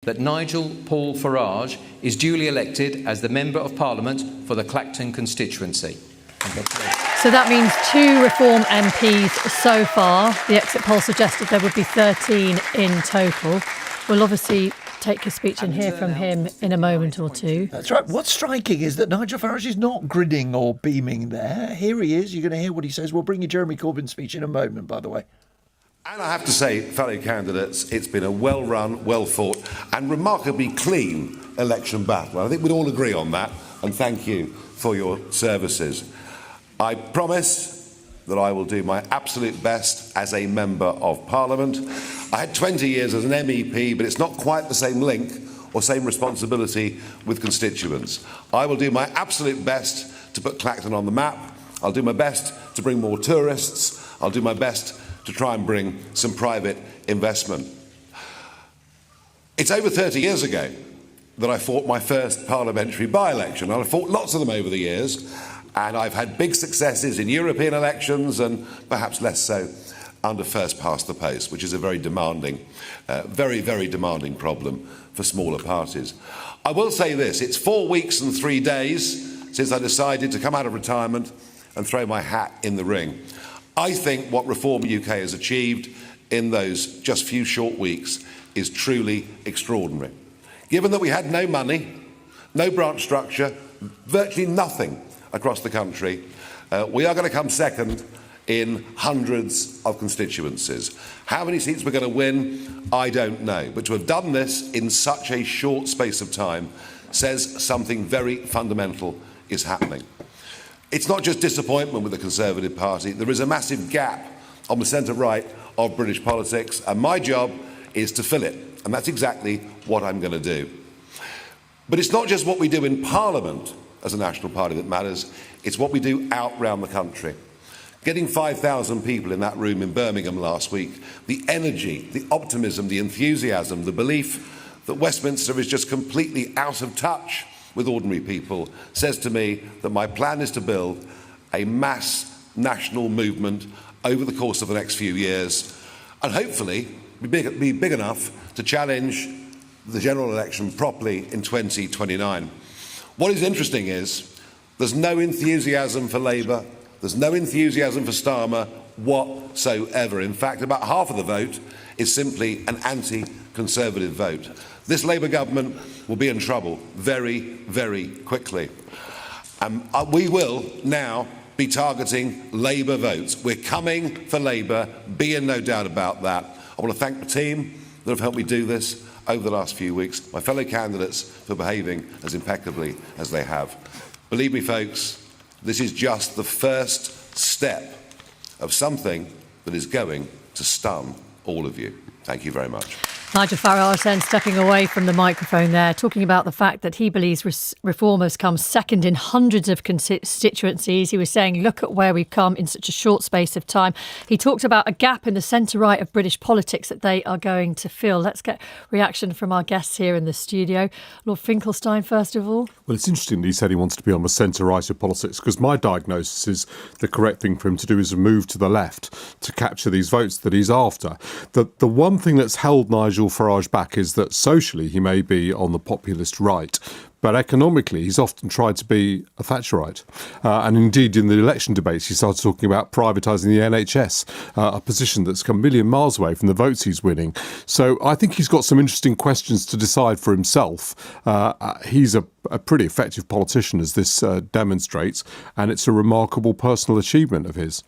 that Nigel Paul Farage is duly elected as the Member of Parliament for the Clacton constituency. So that means 2 Reform MPs so far. The exit poll suggested there would be 13 in total. We'll obviously take his speech and hear from him in a moment or two. That's right. What's striking is that Nigel Farage is not grinning or beaming there. Here he is. You're going to hear what he says. We'll bring you Jeremy Corbyn's speech in a moment, by the way. And I have to say, fellow candidates, it's been a well-run, well-fought and remarkably clean election battle. I think we'd all agree on that, and thank you for your services. I promise that I will do my absolute best as a Member of Parliament. I had 20 years as an MEP, but it's not quite the same link or same responsibility with constituents. I will do my absolute best to put Clacton on the map. I'll do my best to bring more tourists. I'll do my best to try and bring some private investment. It's over 30 years ago that I fought my first parliamentary by-election. I've fought lots of them over the years, and I've had big successes in European elections and perhaps less so under first past the post, which is a very demanding, very demanding problem for smaller parties. I will say this, it's 4 weeks and 3 days since I decided to come out of retirement and throw my hat in the ring. I think what Reform UK has achieved in those just few short weeks is truly extraordinary. Given that we had no money, no branch structure, virtually nothing across the country, we are going to come second in hundreds of constituencies. How many seats we're going to win, I don't know. But to have done this in such a short space of time says something very fundamental is happening. It's not just disappointment with the Conservative Party. There is a massive gap on the centre-right of British politics, and my job is to fill it. And that's exactly what I'm going to do. But it's not just what we do in Parliament as a national party that matters, it's what we do out round the country. Getting 5,000 people in that room in Birmingham last week, the energy, the optimism, the enthusiasm, the belief that Westminster is just completely out of touch with ordinary people says to me that my plan is to build a mass national movement over the course of the next few years and hopefully be big enough to challenge the general election properly in 2029. What is interesting is there's no enthusiasm for Labour, there's no enthusiasm for Starmer whatsoever. In fact, about half of the vote is simply an anti-Conservative vote. This Labour government will be in trouble very quickly. We will now be targeting Labour votes. We're coming for Labour, be in no doubt about that. I want to thank the team that have helped me do this over the last few weeks, my fellow candidates for behaving as impeccably as they have. Believe me, folks, this is just the first step of something that is going to stun all of you. Thank you very much. Nigel Farage then stepping away from the microphone there, talking about the fact that he believes Reform has come second in hundreds of constituencies. He was saying, look at where we've come in such a short space of time. He talked about a gap in the centre-right of British politics that they are going to fill. Let's get reaction from our guests here in the studio. Lord Finkelstein, first of all. Well, it's interesting that he said he wanted to be on the centre-right of politics, because my diagnosis is the correct thing for him to do is move to the left to capture these votes that he's after. The one thing that's held Nigel Farage back is that socially he may be on the populist right, but economically he's often tried to be a Thatcherite. And indeed in the election debates he started talking about privatising the NHS, a position that's come a million miles away from the votes he's winning. So I think he's got some interesting questions to decide for himself. He's a pretty effective politician, as this demonstrates, and it's a remarkable personal achievement of his.